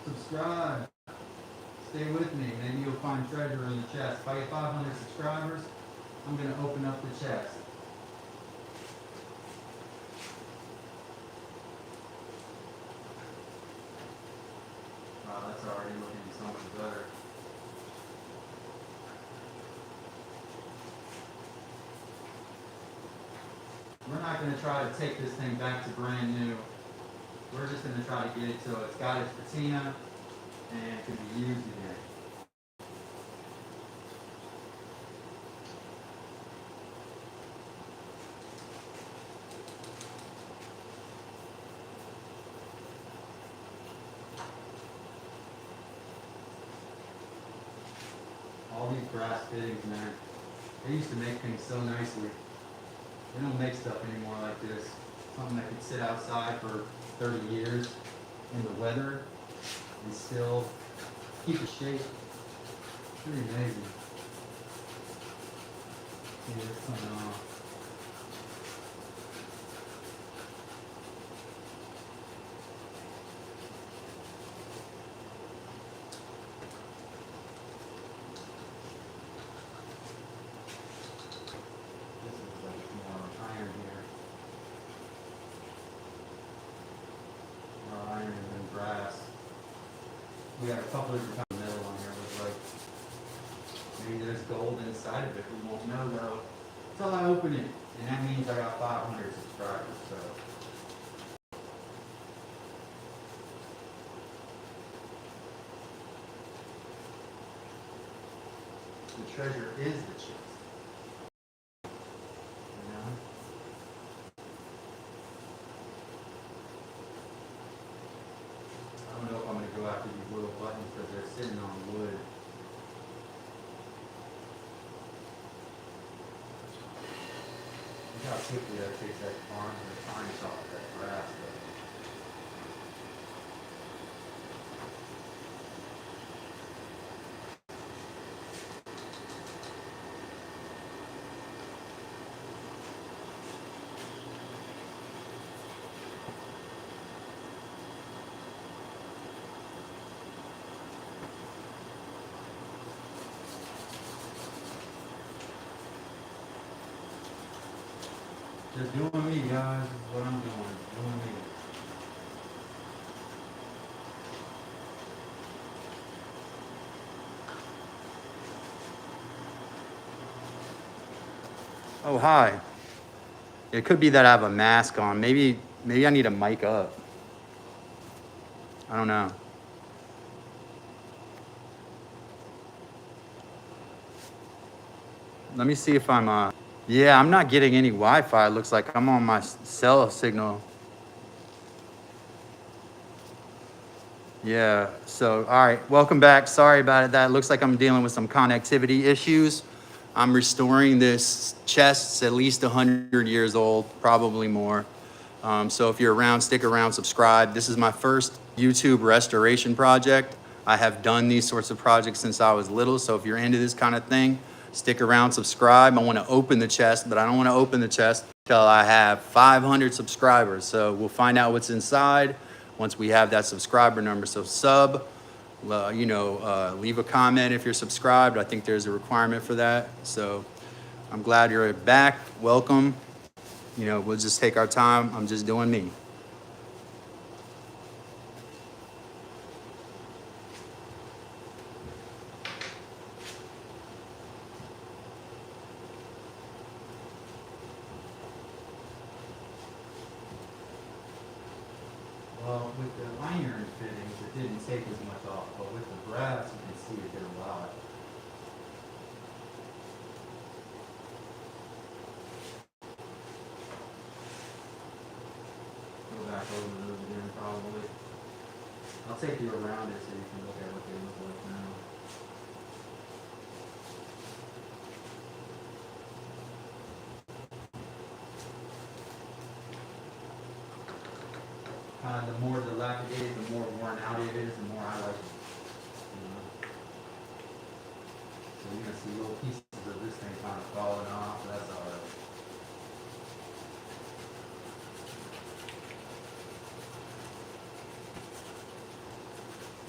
Subscribe. Stay with me. Maybe you'll find treasure in the chest. If I get 500 subscribers, I'm going to open up the chest. Wow, that's already looking so much better. We're not going to try to take this thing back to brand new. We're just going to try to get it so it's got its patina and can be used again. All these brass fittings, man. They used to make things so nicely. They don't make stuff anymore like this. Something that could sit outside for 30 years in the weather and still keep its shape. Pretty amazing. Yeah, it's coming off. This is like more iron here. More iron than brass. We have a couple different kinds of metal on here. Looks like maybe there's gold inside of it. We won't know though until I open it. And that means I got 500 subscribers. So the treasure is the chest. You know? I don't know if I'm going to go after these little buttons because they're sitting on wood. Look how quickly that takes that arm and the tarnish off of that brass though. Just doing me, guys. This is what I'm doing. Doing me. Oh, hi. It could be that I have a mask on. Maybe I need a mic up. I don't know. Let me see if I'm yeah, I'm not getting any Wi-Fi. It looks like I'm on my cell signal. Yeah, so, all right, welcome back. Sorry about it. That looks like I'm dealing with some connectivity issues. I'm restoring this chest. It's at least 100 years old, probably more. So if you're around, stick around, subscribe. This is my first YouTube restoration project. I have done these sorts of projects since I was little. So if you're into this kind of thing, stick around, subscribe. I want to open the chest, but I don't want to open the chest until I have 500 subscribers. So we'll find out what's inside once we have that subscriber number. So leave a comment if you're subscribed. I think there's a requirement for that. So I'm glad you're back. Welcome. We'll just take our time. I'm just doing me. Well, with the iron fittings, it didn't take as much off, but with the brass, you can see it did a lot. Go back over those again, probably. I'll take you around it so you can look at what they look like now. The more dilapidated, the more worn out it is, the more I like it. So you're gonna see little pieces of this thing kind of falling off. That's all right.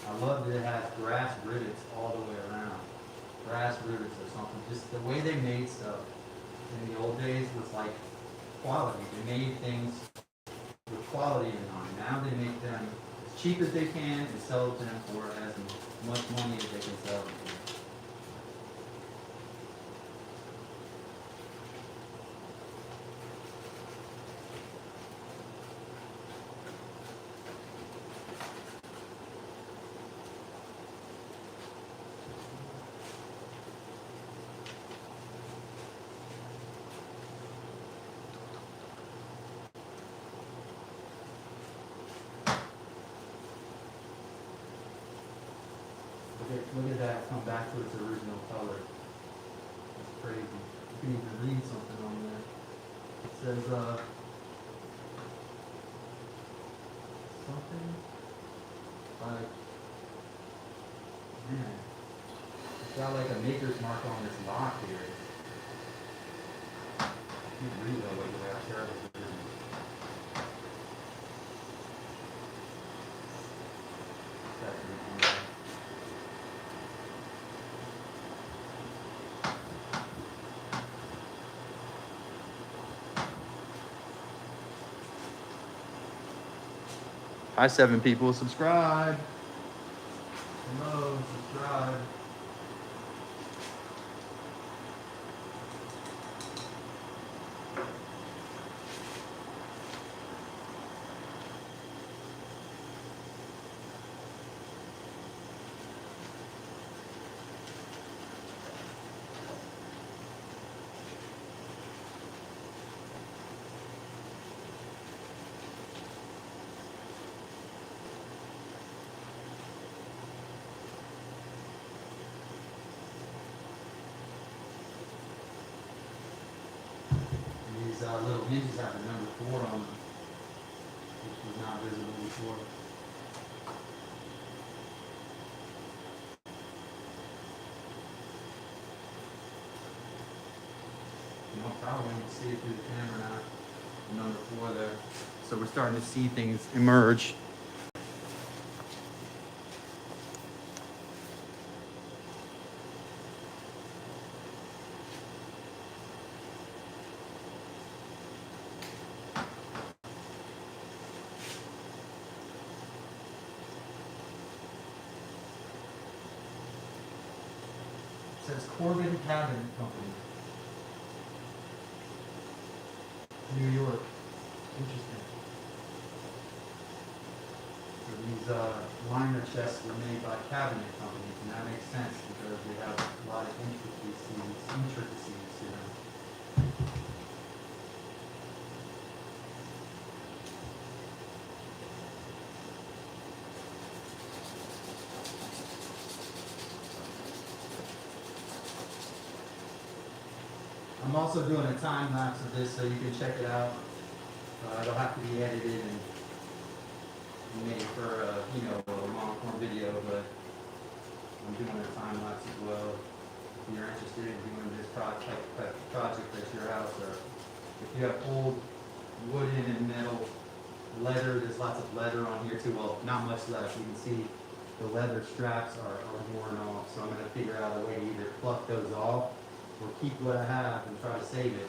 I love that it has brass rivets all the way around. Brass rivets or something. Just the way they made stuff in the old days was like quality. They made things with quality in mind. Now they make them as cheap as they can and sell it to them for as much money as they can sell it for. Look at that come back to its original color. That's crazy. You can even read something on there. It says, something like, man, it's got like a maker's mark on this lock here. You can read that way, how terrible it is. That's really cool. Hi, 7 people. Subscribe. Hello, subscribe. These little hinges have the number 4 on them, which was not visible before. You know, probably when you see it through the camera now, the number 4 there. So we're starting to see things emerge. It says Corbin Cabinet Company, New York. Interesting. So these liner chests were made by cabinet companies, and that makes sense because they have a lot of intricacies to them. I'm also doing a time lapse of this so you can check it out. It'll have to be edited and made for a long form video, but I'm doing a time lapse as well. If you're interested in doing this project at your house, or if you have old wooden and metal leather, there's lots of leather on here too. Well, not much left. You can see the leather straps are worn off, so I'm going to figure out a way to either pluck those off or keep what I have and try to save it.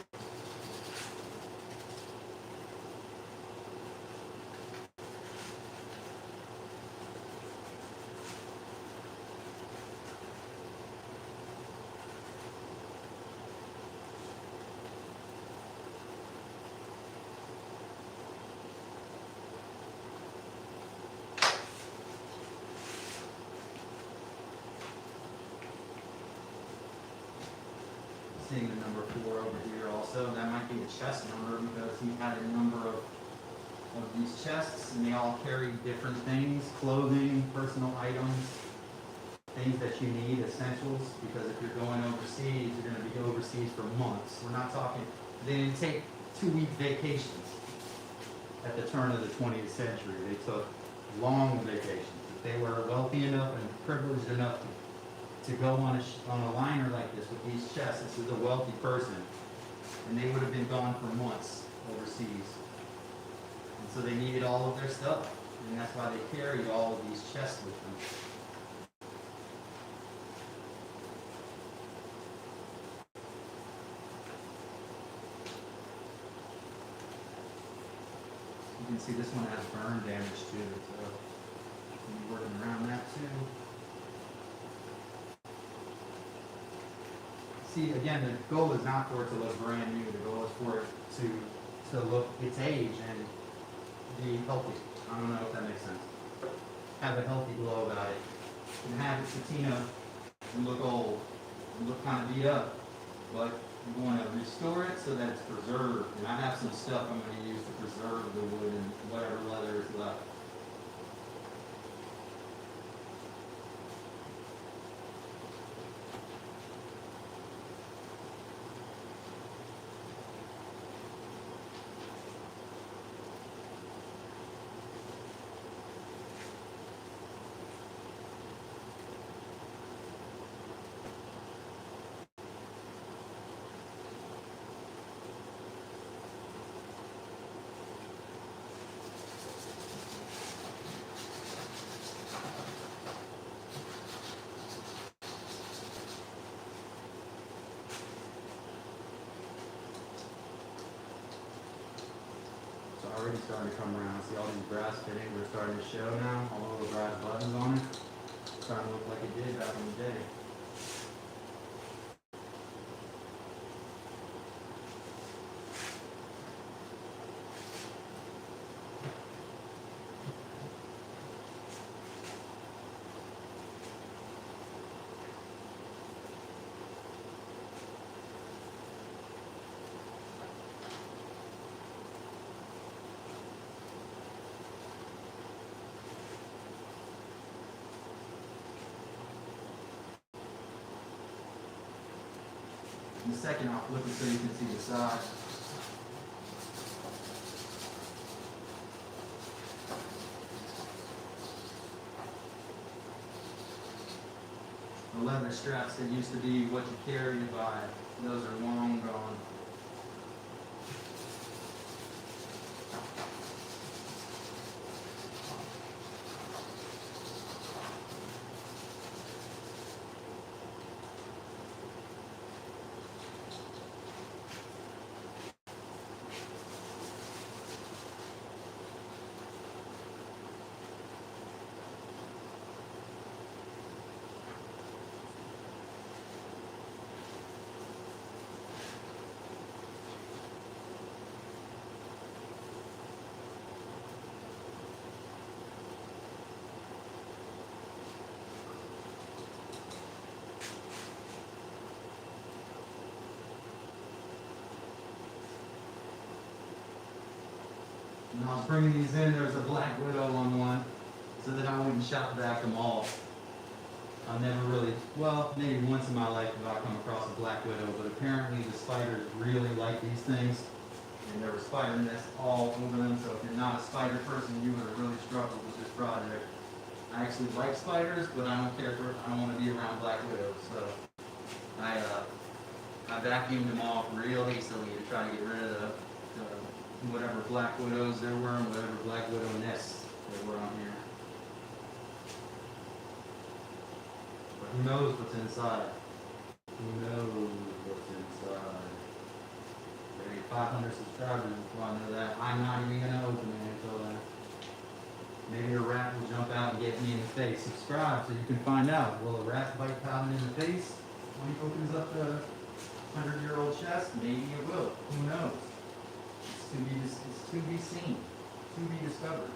Seeing the number 4 over here also, that might be a chest number because he had a number of these chests and they all carry different things, clothing, personal items, things that you need, essentials, because if you're going overseas, you're going to be overseas for months. We're not talking, they didn't take 2-week vacations at the turn of the 20th century. They took long vacations. If they were wealthy enough and privileged enough to go on a liner like this with these chests, this is a wealthy person, and they would have been gone for months overseas. And so they needed all of their stuff. And that's why they carry all of these chests with them. You can see this one has burn damage too, so we'll be working around that too. See, again, the goal is not for it to look brand new. The goal is for it to look its age and be healthy. I don't know if that makes sense. Have a healthy glow about it. And have the patina look old, look kind of beat up, but you want to restore it so that it's preserved. And I have some stuff I'm going to use to preserve the wood and whatever leather is left. Already starting to come around. See all these brass fittings are starting to show now. All the little brass buttons on it. It's starting to look like it did back in the day. In a second, I'll flip it so you can see the side. The leather straps that used to be what you carried by, those are long gone. When I was bringing these in, there was a black widow on one, so that I wouldn't shop back them all. I never really, well, maybe once in my life have I come across a black widow, but apparently the spiders really like these things, and there were spider nests all over them, so if you're not a spider person, you would have really struggled with this project. I actually like spiders, but I don't care for, I don't want to be around black widows, so I vacuumed them off real hastily to try to get rid of the whatever black widows there were and whatever black widow nests there were on here. But who knows what's inside? Who knows what's inside? There ain't 500 subscribers before I know that. I'm not even going to open it until then. Maybe a rat will jump out and get me in the face. Subscribe so you can find out. Will a rat bite Calvin in the face when he opens up the 100-year-old chest? Maybe it will. Who knows? It's to be seen, to be discovered.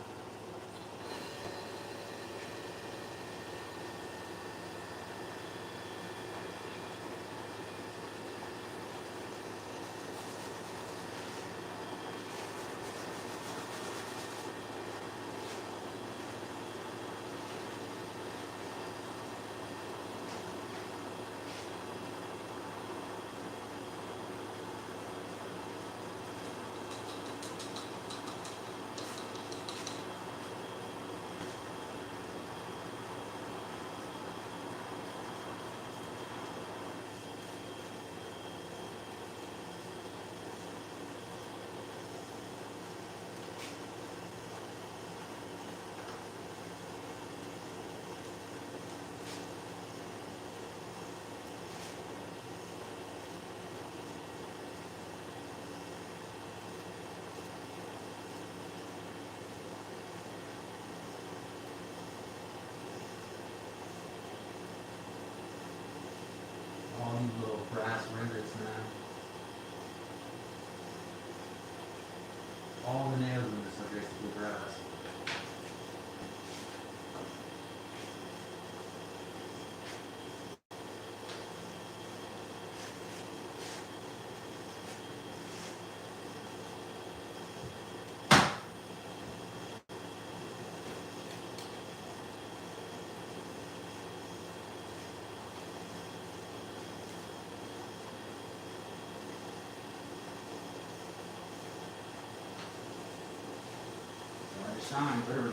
shine early.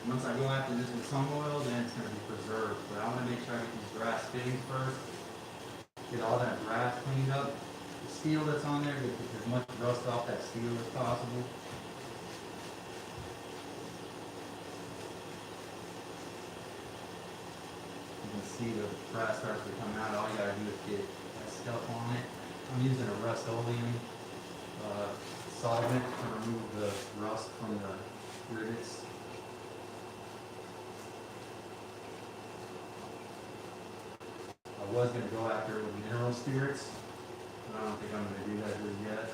Once I go after this with some oil, then it's going to be preserved. But I want to make sure I get these brass fittings first. Get all that brass cleaned up. The steel that's on there, get as much rust off that steel as possible. You can see the brass starts to come out. All you got to do is get that stuff on it. I'm using a Rust-Oleum solvent to remove the rust from the rivets. I was going to go after it with mineral spirits, but I don't think I'm going to do that just yet.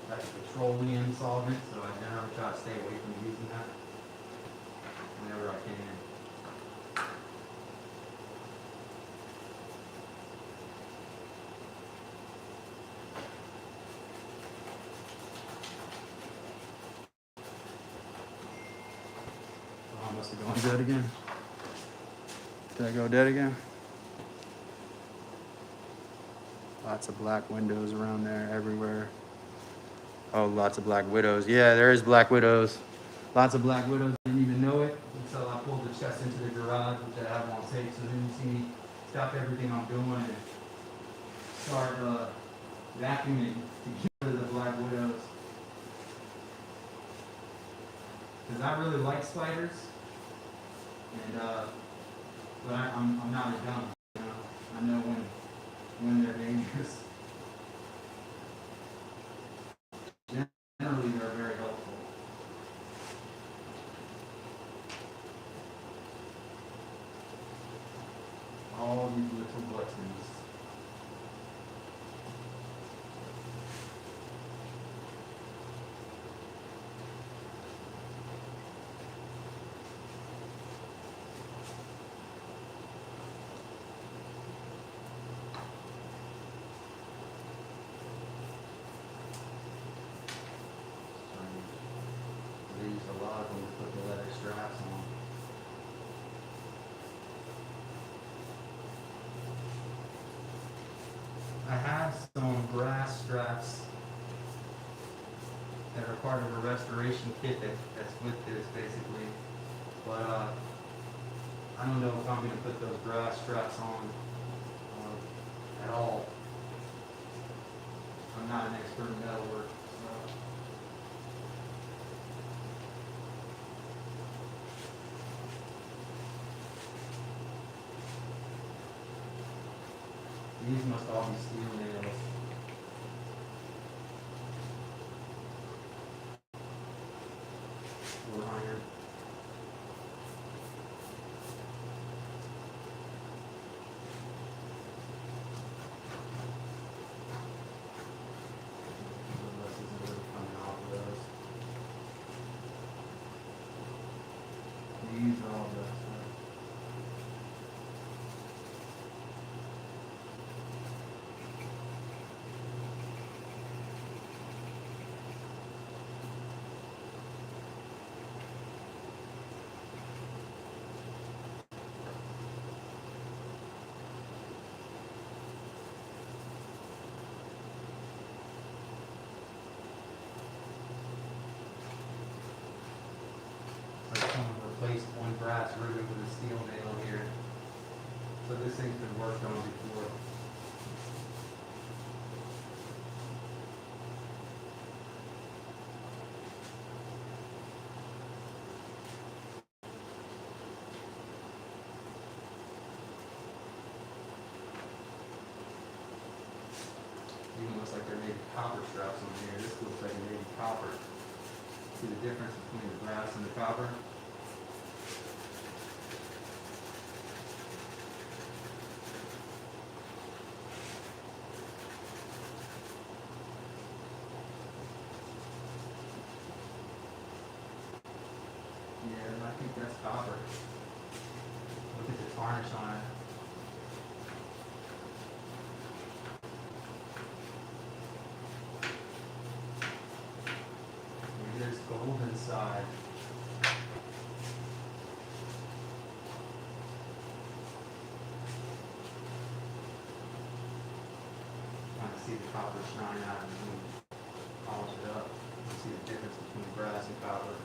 That's a petroleum solvent, so I generally try to stay away from using that whenever I can. Oh, I must have gone dead again. Did I go dead again? Lots of black windows around there, everywhere. Oh, lots of black widows. Yeah, there is black widows. Lots of black widows. Didn't even know it until I pulled the chest into the garage, which I have on tape. So then you see me stop everything I'm doing and start vacuuming to get rid of the black widows. Because I really like spiders, and but I'm not a dumb. You know? I know when they're dangerous. Generally, they're very helpful. All these little buttons. They use a lot of them to put the leather straps on. I have some brass straps that are part of a restoration kit that's with this basically. But I don't know if I'm going to put those brass straps on at all. I'm not an expert in metalwork. So. These must all be steel nails. Or iron. The rust isn't really coming off of those. These are all the like someone replaced one brass rivet with a steel nail here. So this thing's been worked on before. Even looks like they're made of copper straps on here. This looks like they're made of copper. See the difference between the brass and the copper? Yeah, I think that's copper. Look at the tarnish on it. cold inside. Kind of see the copper shine out and then polish it up. You see the difference between brass and copper.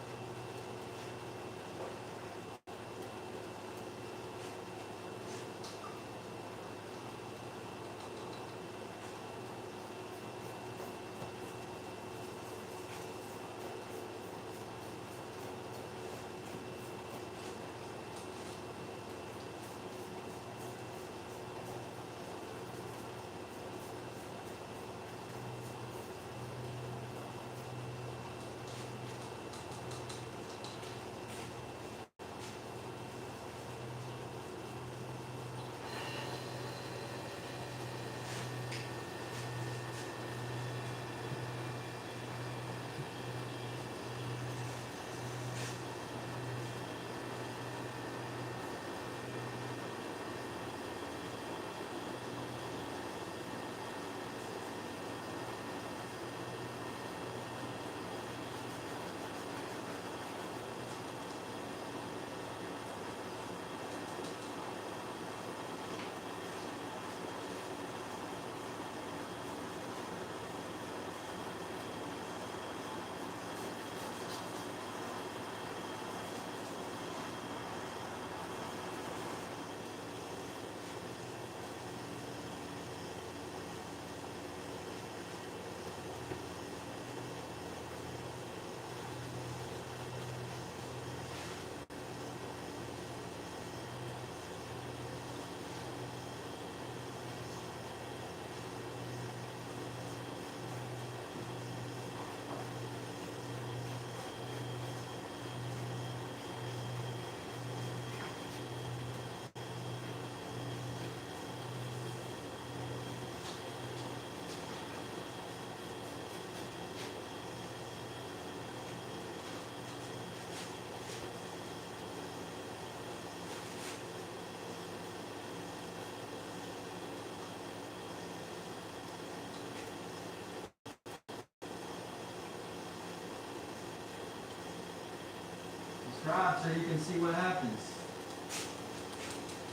Subscribe so you can see what happens.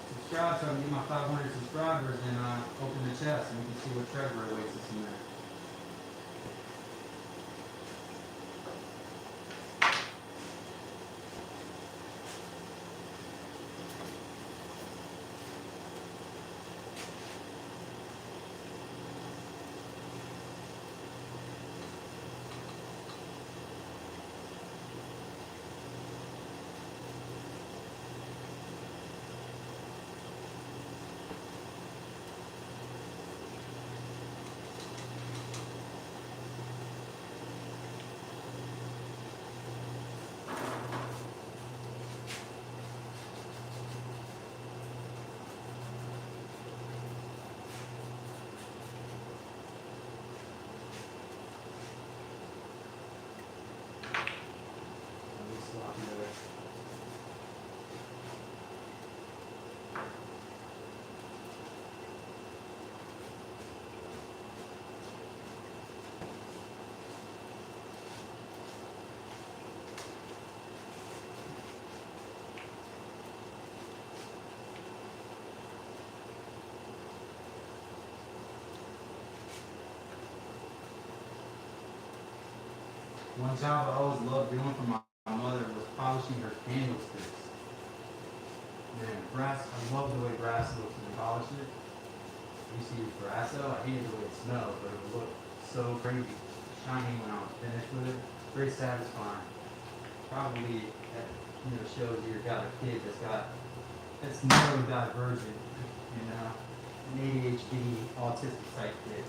Subscribe so I can get my 500 subscribers and open the chest and we can see what treasure awaits us in there. One job I always loved doing for my mother was polishing her candlesticks. Man, brass, I love the way brass looks when you polish it. You see brass though, I hated the way it smelled, but it would look so pretty, shiny when I was finished with it. Very satisfying. Probably that shows you got a kid that's neurodivergent, an ADHD, autistic type kid.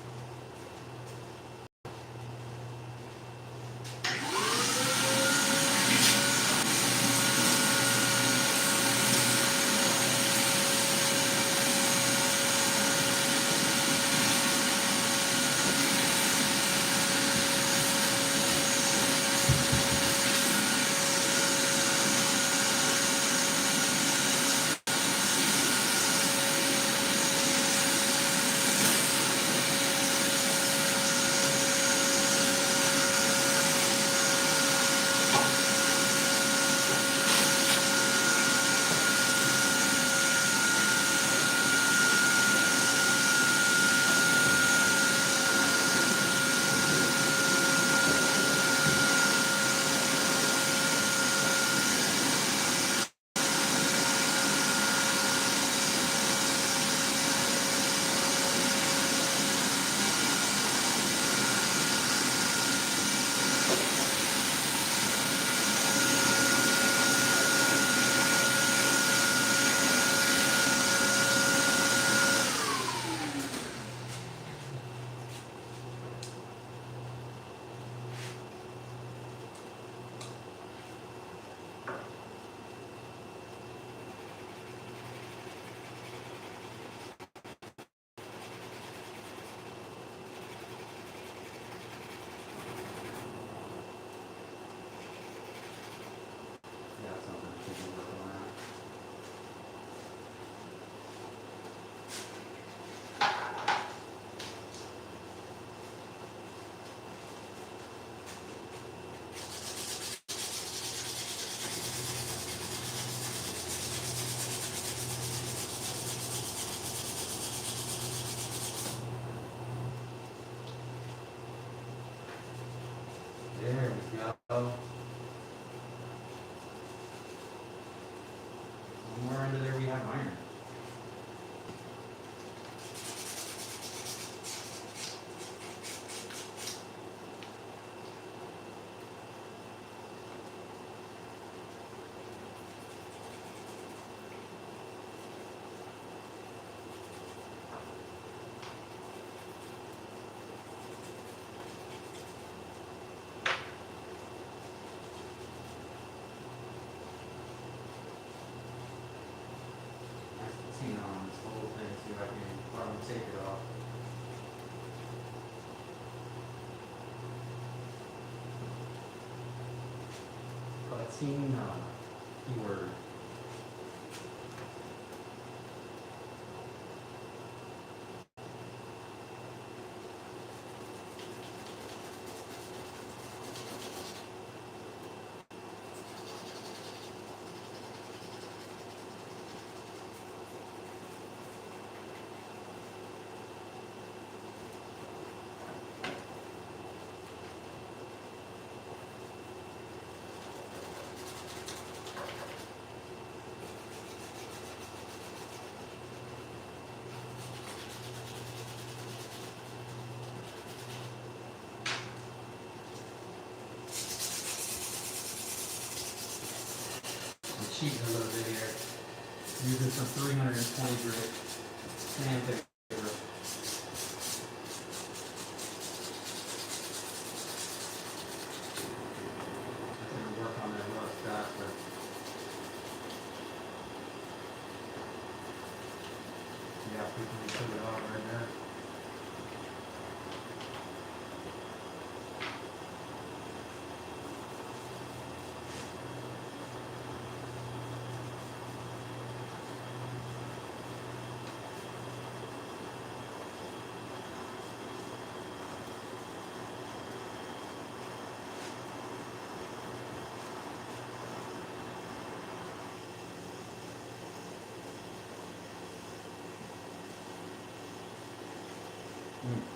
want to take it off. Platina keyword. Cheating a little bit here. Using some 320 grit sandpaper. I'm gonna work on that rust faster. Yeah, we can put it off right there.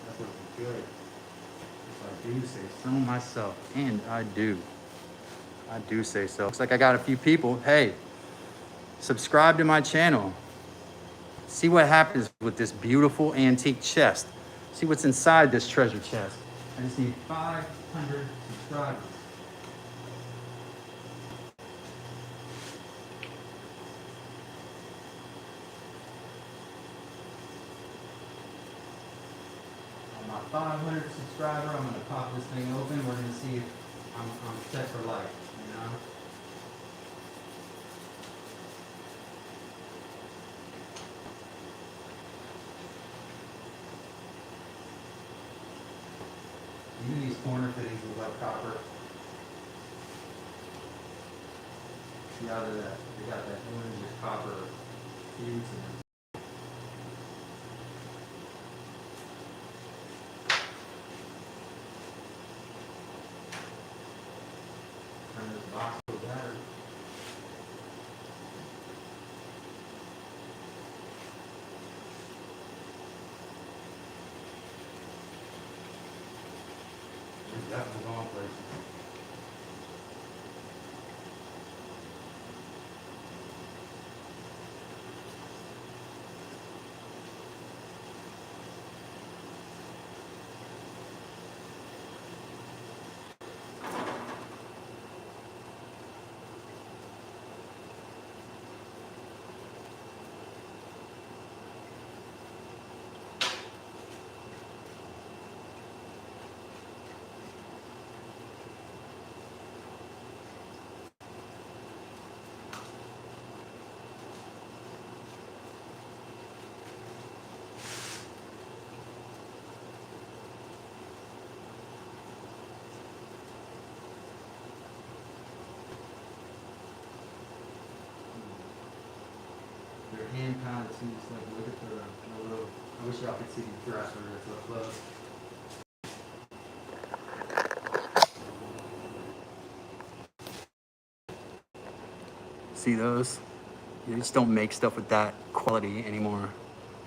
That's looking good. If I do say so myself, and I do. I do say so. Looks like I got a few people. Hey, subscribe to my channel. See what happens with this beautiful antique chest. See what's inside this treasure chest. I just need 500 subscribers. On my 500 subscriber, I'm gonna pop this thing open. We're gonna see if I'm set for life, you know? Even these corner fittings look like copper. See how they got that orange copper fuse in them. Turn this box to a battery. It's definitely going places. Your hand kind of seems like, look at the little, I wish y'all could see the dresser, it's up close. See those? You just don't make stuff with that quality anymore.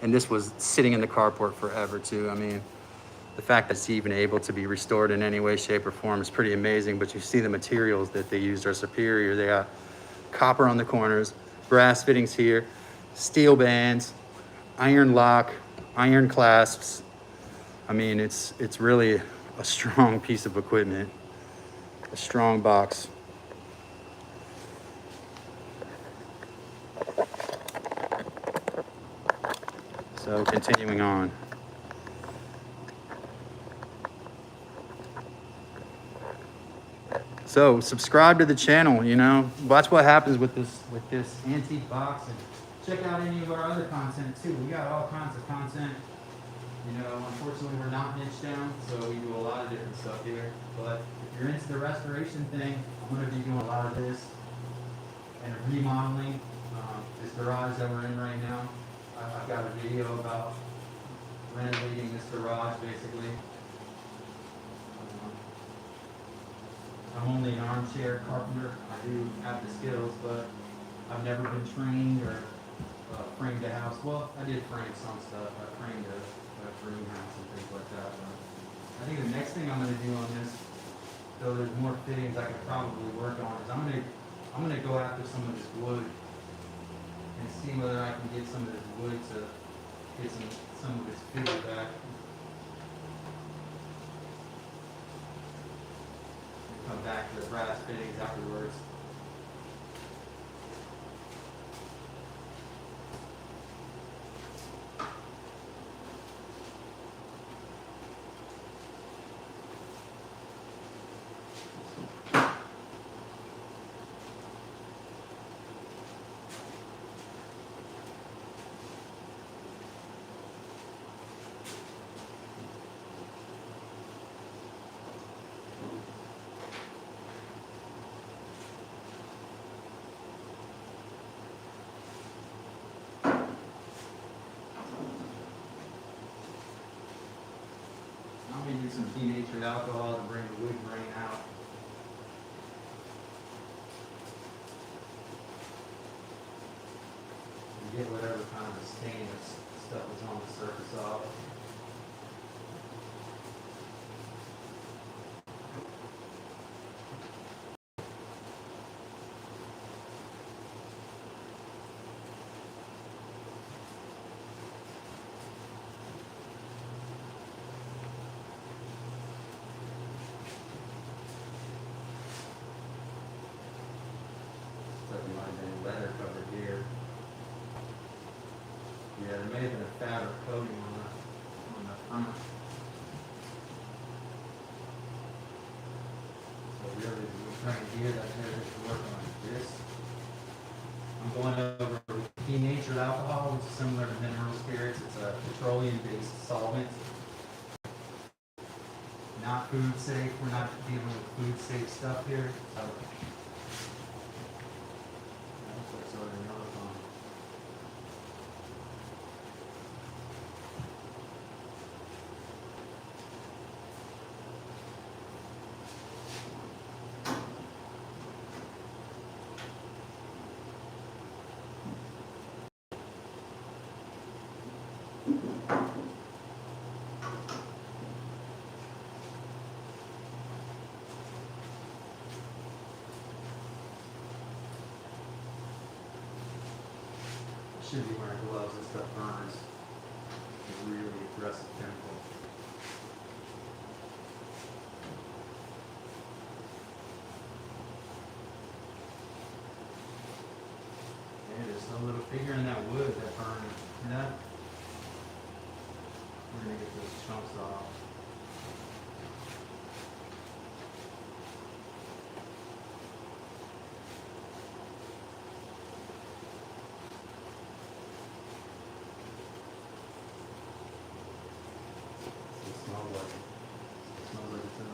And this was sitting in the carport forever too. I mean, the fact that it's even able to be restored in any way, shape, or form is pretty amazing. But you see the materials that they used are superior. They got copper on the corners, brass fittings here, steel bands, iron lock, iron clasps. I mean, it's really a strong piece of equipment, a strong box. So continuing on. So subscribe to the channel, you know, watch what happens with this antique box. And check out any of our other content too. We got all kinds of content. You know, unfortunately, we're not niche down, so we do a lot of different stuff here. But if you're into the restoration thing, I'm going to be doing a lot of this and remodeling. This garage that we're in right now, I've got a video about renovating this garage, basically. I'm only an armchair carpenter. I do have the skills, but I've never been trained or framed a house. Well, I did frame some stuff. I framed a greenhouse and things like that. But I think the next thing I'm going to do on this, though there's more fittings I could probably work on, is I'm gonna go after some of this wood and see whether I can get some of this wood to get some of this figure back. And come back to the brass fittings afterwards. I'm gonna use some denatured alcohol to bring the wood grain out. And get whatever kind of stain or stuff is on the surface off. Might have been leather covered here. Yeah, there may have been a fabric coating on the front. So really, we're trying here that there is work on this. I'm going over with denatured alcohol, which is similar to mineral spirits. It's a petroleum-based solvent. Not food safe. We're not dealing with food safe stuff here. So should be wearing gloves. This stuff burns. It's a really aggressive chemical. And there's a little figure in that wood that burned. See that? We're gonna get those chunks off.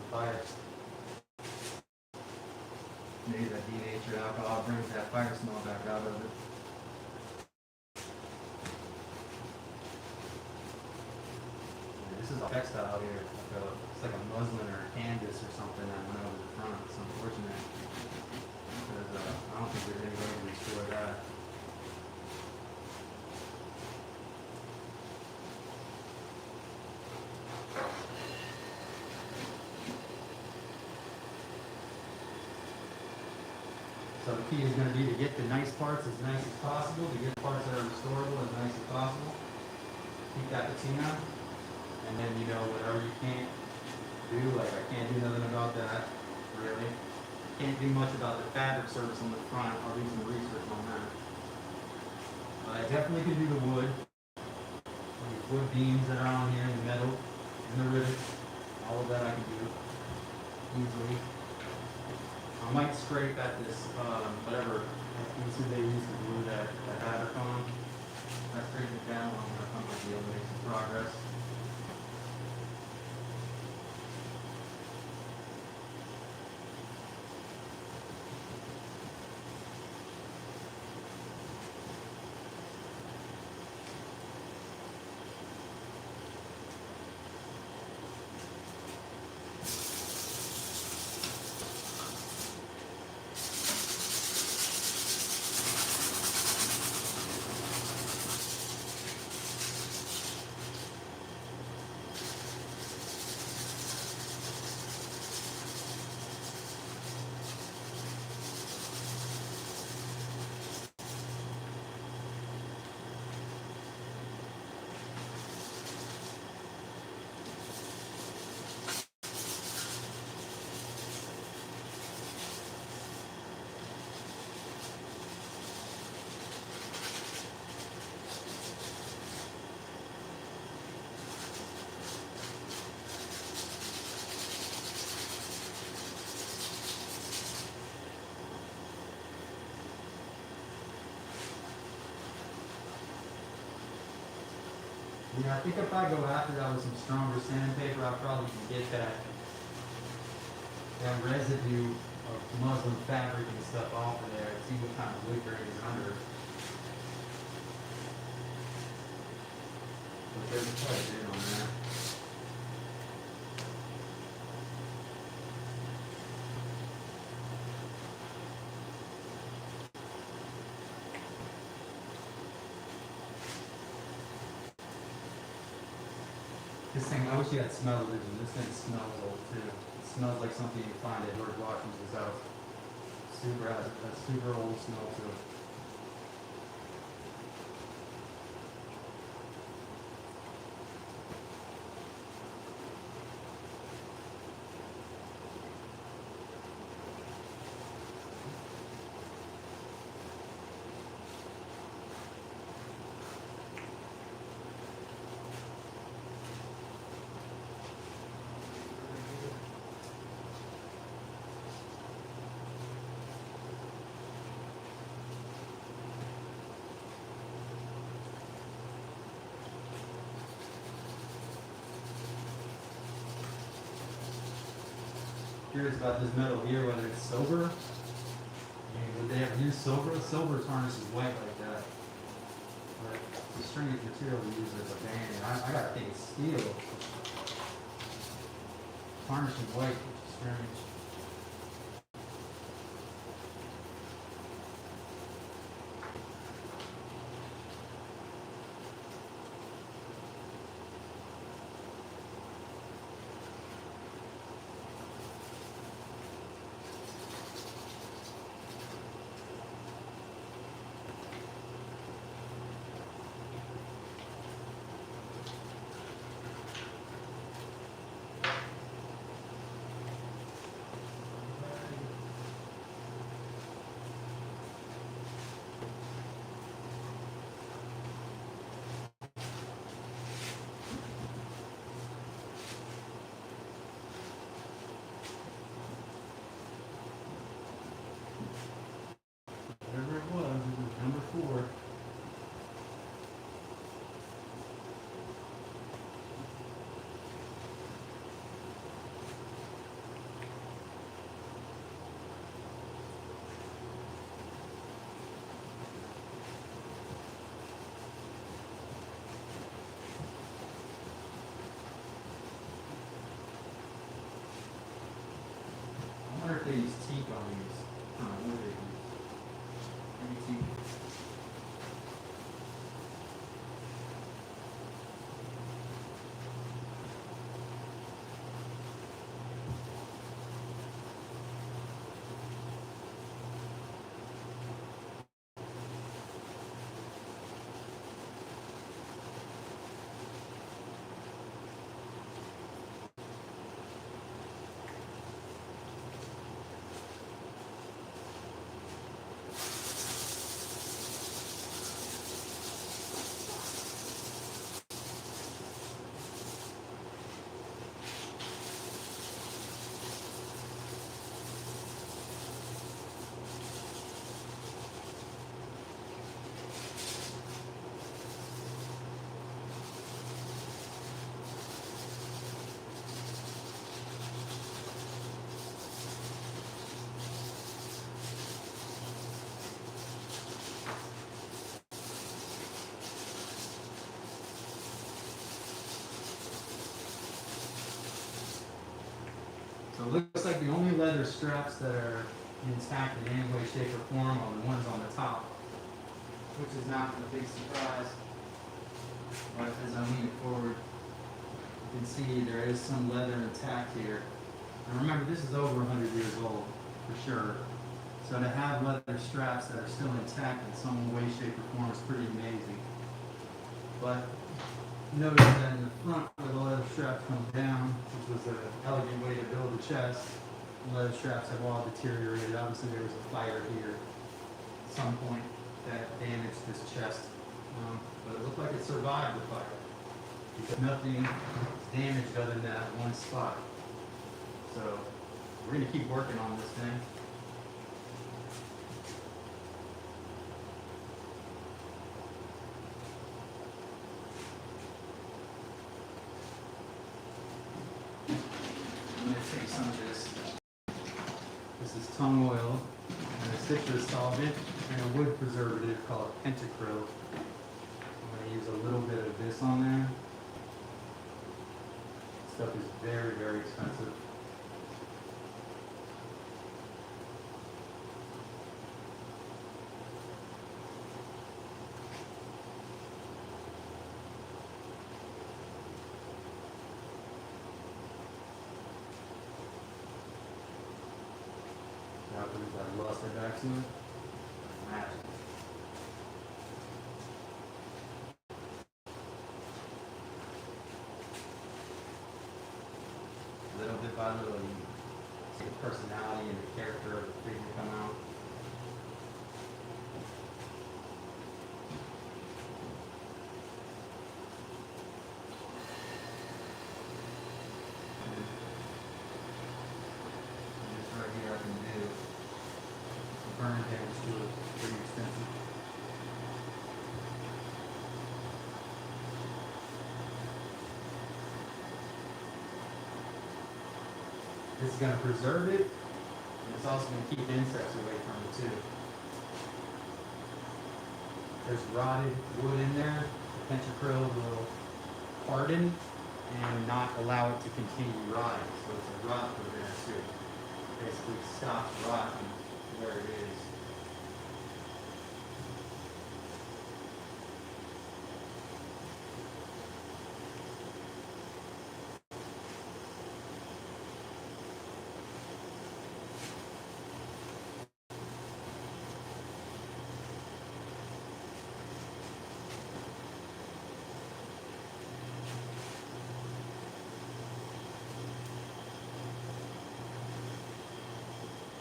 Fire. Maybe that denatured alcohol brings that fire smell back out of it. Yeah, this is a textile here. It's like a muslin or a canvas or something that went over the front. It's unfortunate because I don't think there's any way to restore that. So the key is going to be to get the nice parts as nice as possible, to get parts that are restorable as nice as possible. Keep that patina, and then you know whatever you can't do, like I can't do nothing about that, really. Can't do much about the fabric surface on the front. I'll do some research on that. But I definitely can do the wood. These wood beams that are on here in the metal, and the rivets, all of that I can do easily. I might scrape at this, whatever adhesive they use to glue that adder on. I scrape it down, I might be able to make some progress. Yeah, I think if I go after that with some stronger sandpaper, I probably can get that residue of muslin fabric and stuff off of there and see what kind of liquor is under. But there's quite a bit on there. This thing, I wish you had smell vision. This thing smells old too. It smells like something you find at George Washington's house. Super has a super old smell to it. Curious about this metal here, whether it's silver. I mean, would they ever use silver? Silver tarnishes white like that. But it's a strange material to use as a band. I gotta think it's steel. Tarnishing white, which is strange. Whatever it was number 4. I wonder if they use teak on these. What do they use? Maybe teak. straps that are intact in any way, shape, or form are the ones on the top, which is not a big surprise. But as I lean it forward, you can see there is some leather intact here. And remember, this is over 100 years old, for sure. So to have leather straps that are still intact in some way, shape, or form is pretty amazing. But notice that in the front, where the leather straps come down, which was an elegant way to build a chest, the leather straps have all deteriorated. Obviously, there was a fire here at some point that damaged this chest. But it looked like it survived the fire because nothing was damaged other than that one spot. So we're going to keep working on this thing. I'm going to take some of this. This is tongue oil and a citrus solvent and a wood preservative called pentacryl. I'm going to use a little bit of this on there. This stuff is very, very expensive. I lost it back to it. Little bit by little, you see the personality and the character of the figure come out. And this right here I can do. Burn damage to it, pretty extensive. This is going to preserve it, and it's also going to keep insects away from it too. There's rotted wood in there. The pentacryl will harden and not allow it to continue rotting. So it's a rot preventer too. Basically stops rotting where it is.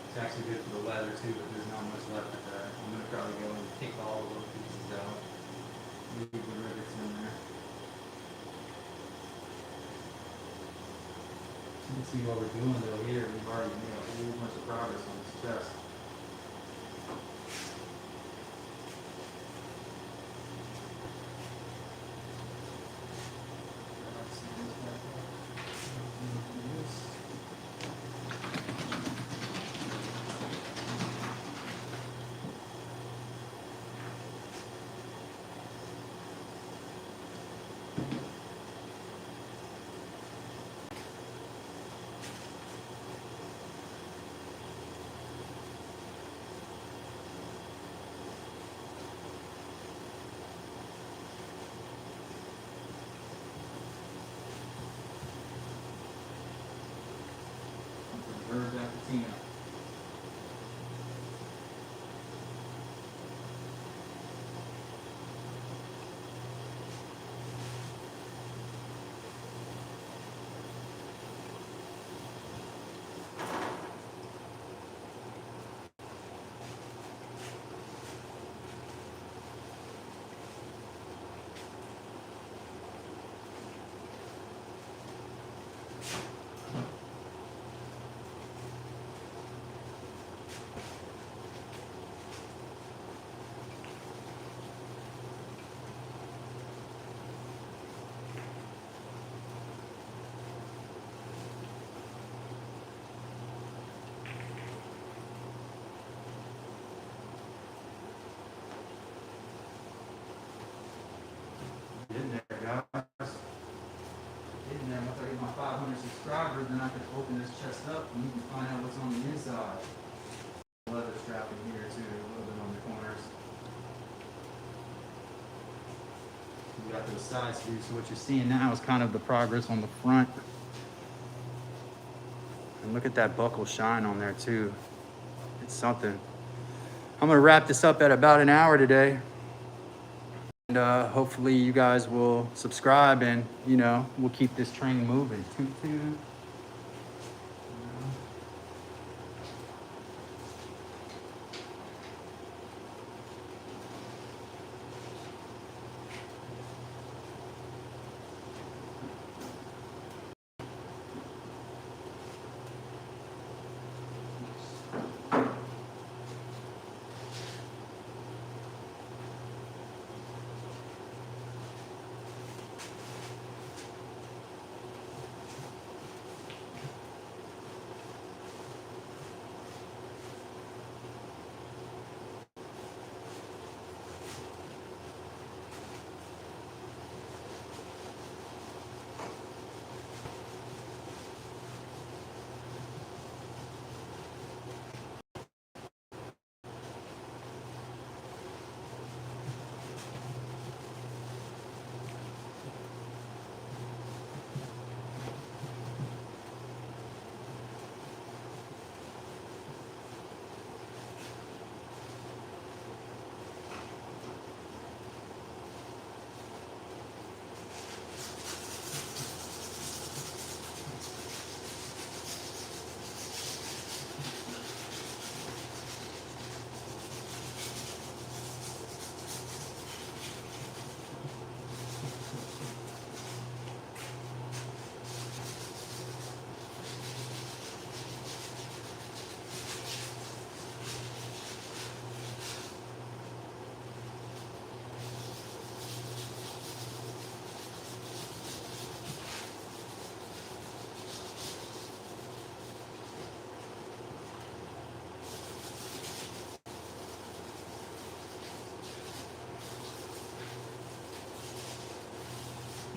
It's actually good for the leather too, but there's not much left of that. I'm going to probably go and take all of those pieces out. Leave the rivets in there. You can see what we're doing though here. We've already made a whole bunch of progress on this chest. Birds after Tina. Getting there, guys. Getting there. Once I get my 500 subscribers, then I can open this chest up and you can find out what's on the inside. Leather strap in here too, a little bit on the corners. We got those sides views, so what you're seeing now is kind of the progress on the front. And look at that buckle shine on there too. It's something. I'm gonna wrap this up at about an hour today. And hopefully you guys will subscribe and, you know, we'll keep this train moving. Toot toot.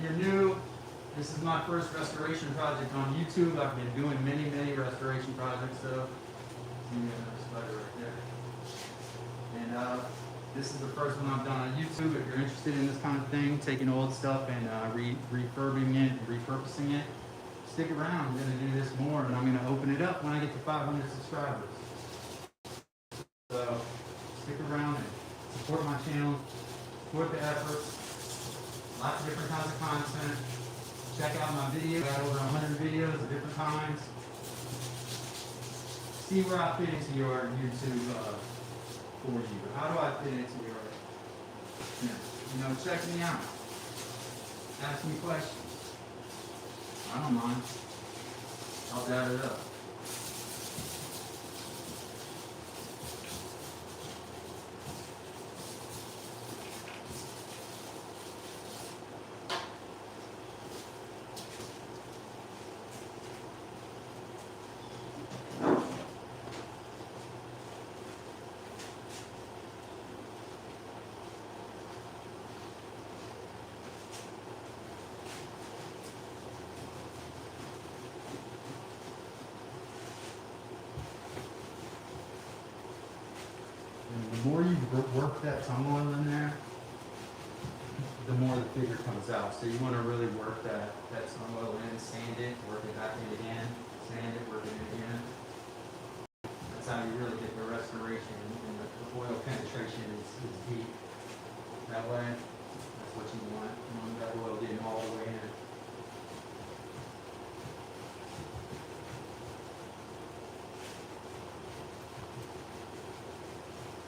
If you're new, this is my first restoration project on YouTube. I've been doing many, many restoration projects though. See another spider right there. And this is the first one I've done on YouTube. If you're interested in this kind of thing, taking old stuff and refurbing it, repurposing it, stick around. I'm gonna do this more, and I'm gonna open it up when I get to 500 subscribers. So stick around and support my channel, support the efforts. Lots of different kinds of content. Check out my videos. I got over 100 videos of different kinds. See where I fit into your YouTube for you. How do I fit into your, you know, check me out. Ask me questions. I don't mind. I'll dab it up. The more you work that tongue oil in there, the more the figure comes out. So you want to really work that tongue oil in, sand it, work it back in again, sand it, work it in again. That's how you really get the restoration, and the oil penetration is deep. That way, that's what you want. You want that oil getting all the way in.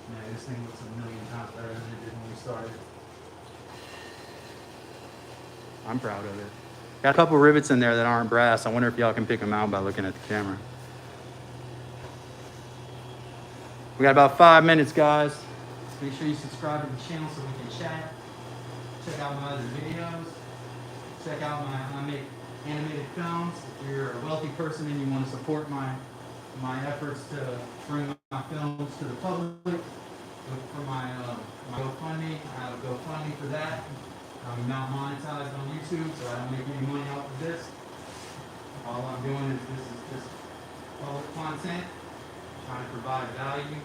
Man, this thing looks a million times better than it did when we started. I'm proud of it. Got a couple rivets in there that aren't brass. I wonder if y'all can pick them out by looking at the camera. We got about 5 minutes, guys. Make sure you subscribe to the channel so we can chat. Check out my other videos. Check out I make animated films. If you're a wealthy person and you want to support my efforts to bring my films to the public, look for my GoFundMe. I have a GoFundMe for that. I'm not monetized on YouTube, so I don't make any money off of this. All I'm doing is this is just public content, trying to provide value.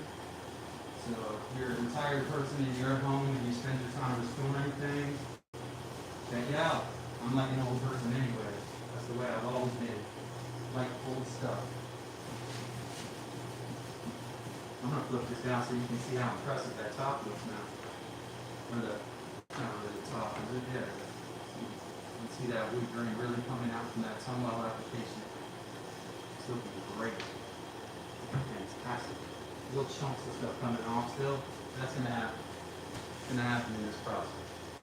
So if you're a retired person in your home and you spend your time restoring things, check it out. I'm like an old person anyway. That's the way I've always been. Like old stuff. I'm gonna flip this down so you can see how impressive that top looks now. Or the, not really top, is it? Yeah. You can see that wood grain really coming out from that tongue application. It's looking great. Fantastic. Little chunks of stuff coming off still. That's gonna happen. It's gonna happen in this process.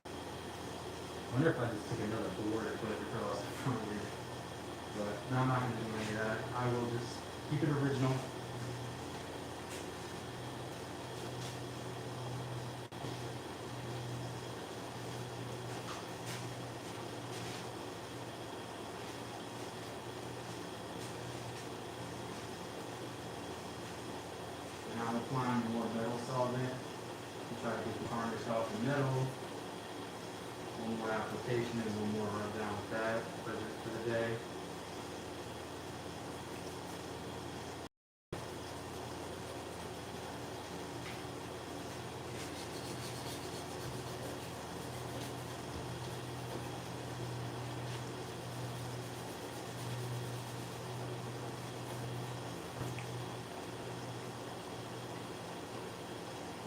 I wonder if I just took another board and put it across the front here. But no, I'm not gonna do any of that. I will just keep it original. Now I'm applying more metal solvent to try to get the varnish off the metal. One more application and one more run down with that for the day.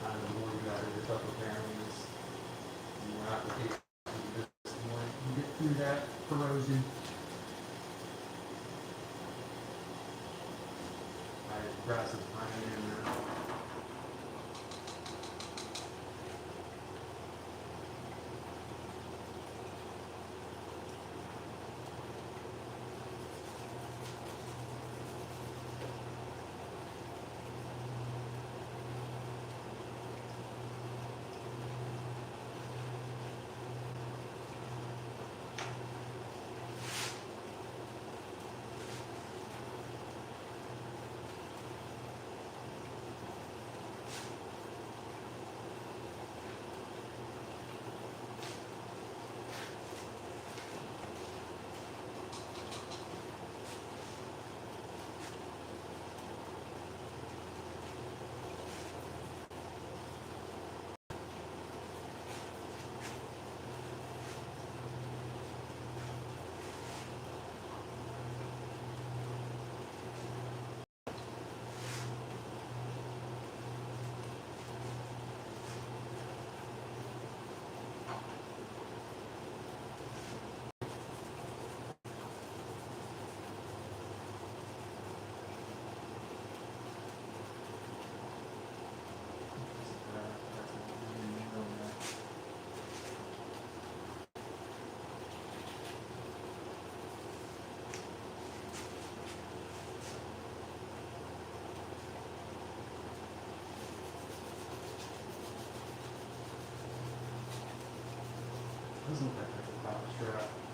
The more you got this up apparently, the more applications you do, the more you get through that corrosion. Grass is running in there. Doesn't look like that's a power strap.